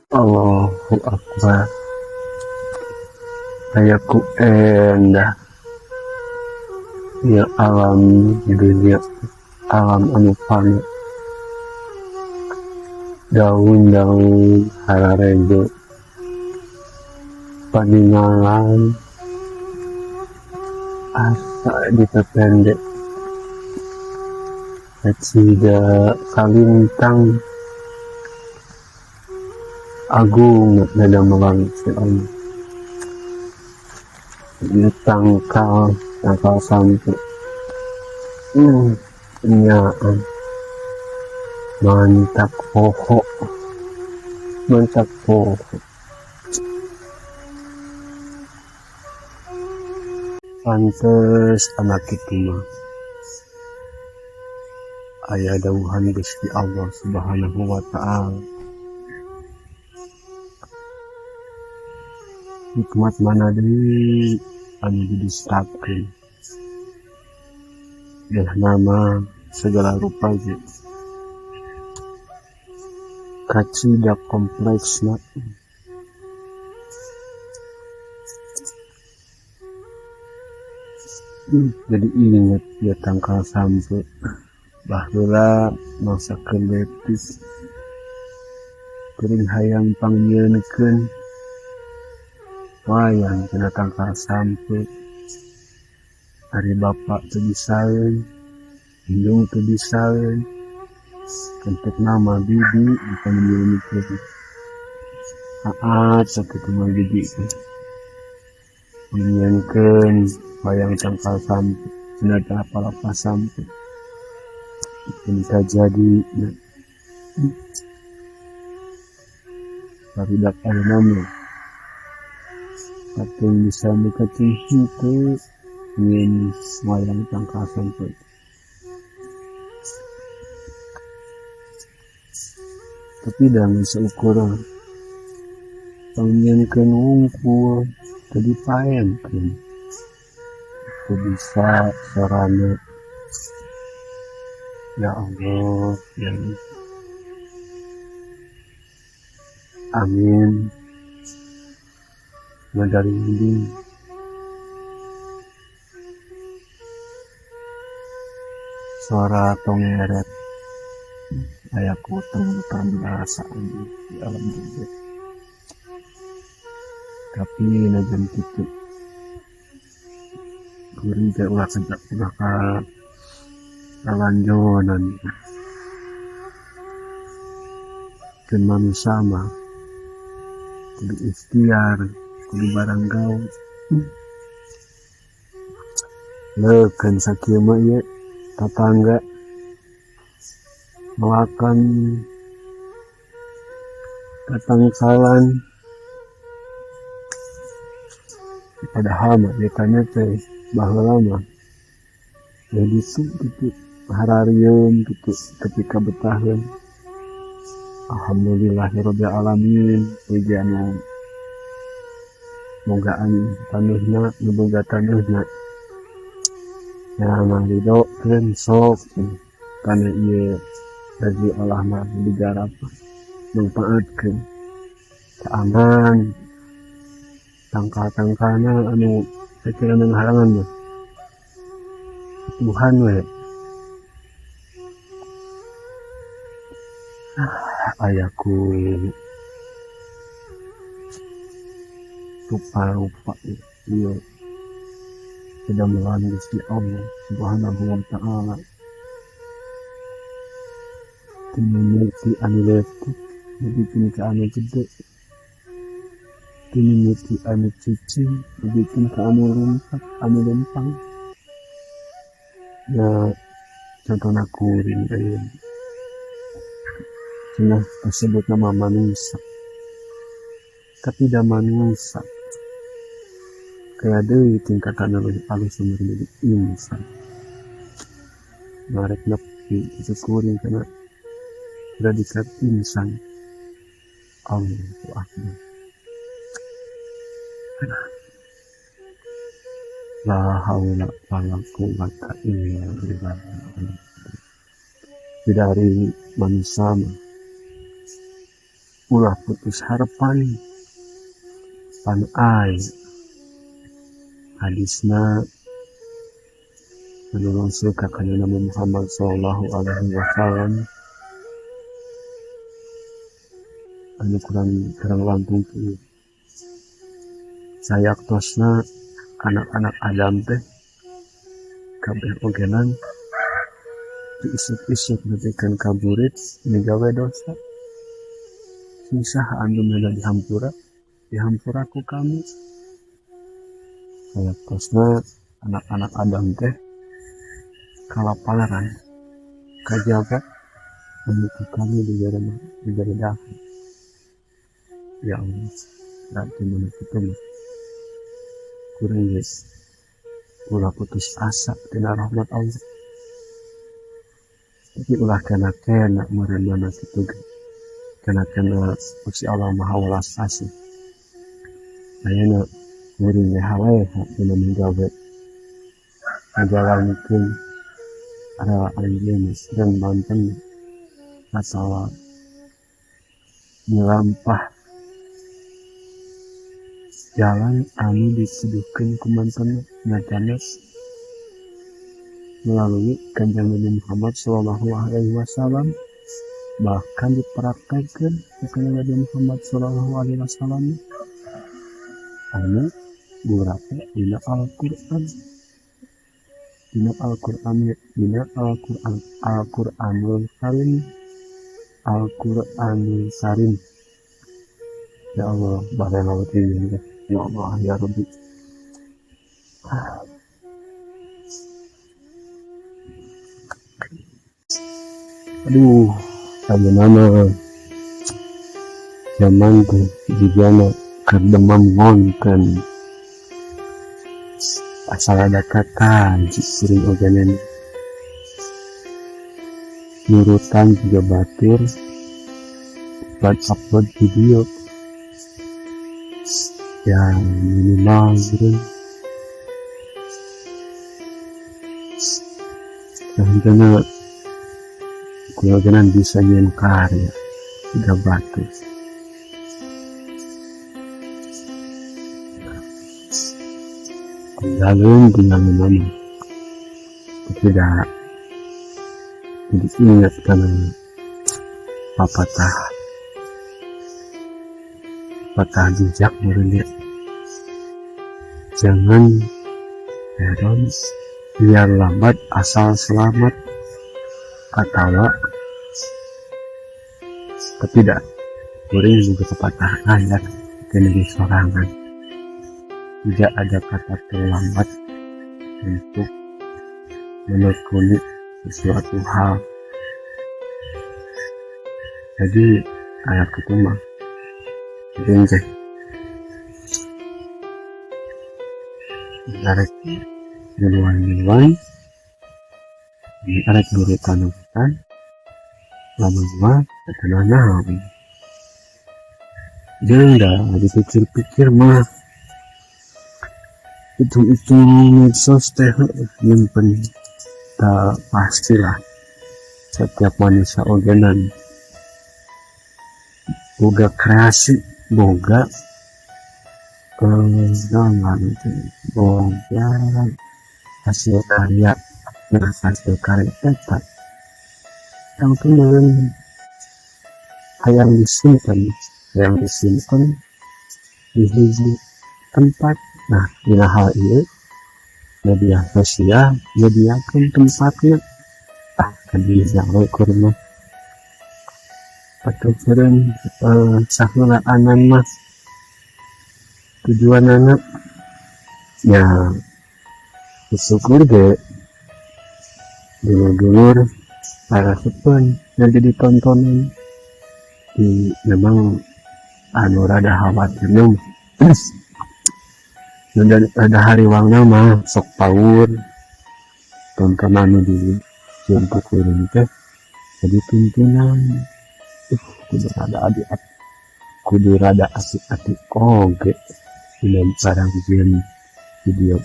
Allahu Akbar. Ayaku endah ya alam dunia, alam anu fana, daun-daun hararego paninggalan asa ditependek acida kalintang agung nadamelang si Allah tangkal sampai penyaan mantap poho pantes anak itu mah aya dawuhan Gusti Allah Subhanahu wa ta'ala, hikmat mana deui anu didustakeun dah nama segala rupa ge kacida kompleksna jadi inget ya tangkal sampai baheula masakeun letis kuring hayang pangyeunekeun wayang cenah tangkal sampai hari bapak teu bisaeun, indung teu bisaeun, kentek nama bibi pangyeunekeun aat sakitu mah bibi pangyeunekeun wayang tangkal sampai cenah teh apa-apa sampai bisa jadi tapi dak aya nama tapi bisa mengkacing itu ingin wayang tangkal sampai tapi dengan seukur panggilkeun wungkul tadi paenkeun itu bisa sarana ya Allah ya amin dari ini suara tongeret ayaku perasaan di alam dunia tapi najan kitu kuring teh ulah sejak bakal kalanjonan keun manusia mah kudu ikhtiar kudu barang gaul leukeun sakieu mah ieu tatangga melakukan tatangkalan padahal mah ieu tanya teh baheula mah jadi gitu hararium gitu ketika betaheun alhamdulillahirabbil alamin puji anu mogaan taneuhna nu boga taneuhna ya ngaridokeun sok kana ieu dari Allah mah digarap manfaatkeun keaman tangkal-tangkalna anu sakira halangan mah Tuhan we ayaku rupa-rupa ieu sudah melawan Gusti Allah Subhanahu wa ta'ala tinimiti anu leutik jadi tingkah anu gede tinimiti anu cicing jadi tingkah anu lompat anu lempang ya contohna kuring aya cenah tersebut nama manusia tapi da manusia kayak deui tingkatan lebih halus menjadi insan marek nepi itu kuring karena predikat insan Allahu Akbar la haula wala quwwata illa billah dari manusia ulah putus harapan pan ai hadisna menurut suka kana Nabi Muhammad sallallahu alaihi wasallam anu kurang langkung kieu sayaktosna anak-anak Adam teh kabeh ogenan isuk-isuk nepikan kaburit migawe dosa susah anu mena dihampura ku kami sayaktosna anak-anak Adam teh kalapalaran kajaga menuju kami di dalam ya Allah berarti menurut itu mah kurang guys ulah putus asa tina rahmat Allah tapi ulah kena meremana gitu kena Gusti Allah maha welas asih ayeuna muring hawe tina minggawe ngajalankeun ada anjeun dan banten masalah nyelampah jalan anu dituduhkeun ku manten nyatana melalui kanjeng Nabi Muhammad sallallahu alaihi wasallam bahkan dipraktekkeun ku kanjeng Nabi Muhammad sallallahu alaihi wasallam anu gurate dina Al-Qur'an Al-Qur'anul Karim ya Allah barakallahu fiik ya Allah ya Rabbi aduh bagaimana zaman tuh dijana kerdemam ngonten asal ada kata sering oganen nurutan juga batir upload video yang minimal gitu karena kulagenan bisa nyen karya juga batir tinggalin nama tidak ingat karena patah jejak murid jangan heran biar lambat asal selamat katawa tidak murid juga kepatah ayat kena disorangan tidak ada kata terlambat untuk menekuni sesuatu hal jadi ayat kedua Benjek Arek Miluan Arek Nuritan lama-lama ketenangan jangan dah dipikir-pikir mah itu medsos teh nyimpen tak pastilah setiap manusia ogenan boga kreasi boga boga hasil karya tetap yang kemarin yang disimpan di hiji tempat. Nah di hal ini media sosial menyediakan tempatnya kadinya kurma atau kurang sakula anan mas tujuan anak ya bersyukur ge dulur-dulur para sepen yang jadi tontonan di memang anu rada khawatir dan ada hari wang nama sok power tontonan di jemput kurang teh jadi tuntunan kudu rada asik-asik oge dengan sarang video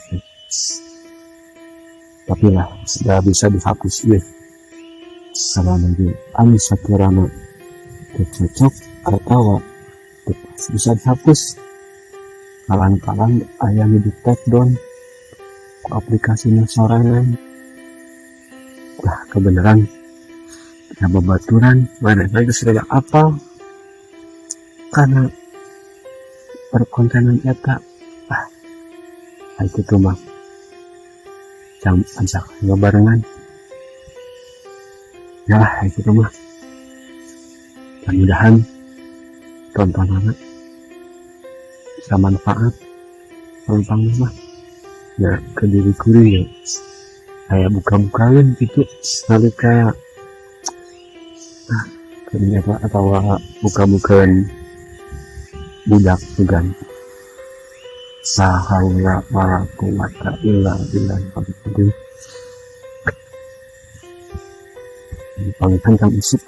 tapi lah sudah bisa dihapus ya sama nanti anu sakurana cocok atau bisa dihapus kalan-kalan ayah di take down aplikasinya sorangan. Lah kebenaran ya babaturan mana lagi sudah apa karena perkontenan eta itu tuh mah jam ajak barengan ya itu tuh mah mudah-mudahan tontonannya bisa manfaat tentang mah ya ke diri kuring ya kayak buka-bukaan gitu nalika ternyata atau buka-bukaan budak juga sahawla wala quwata illa billah pangkan kang usut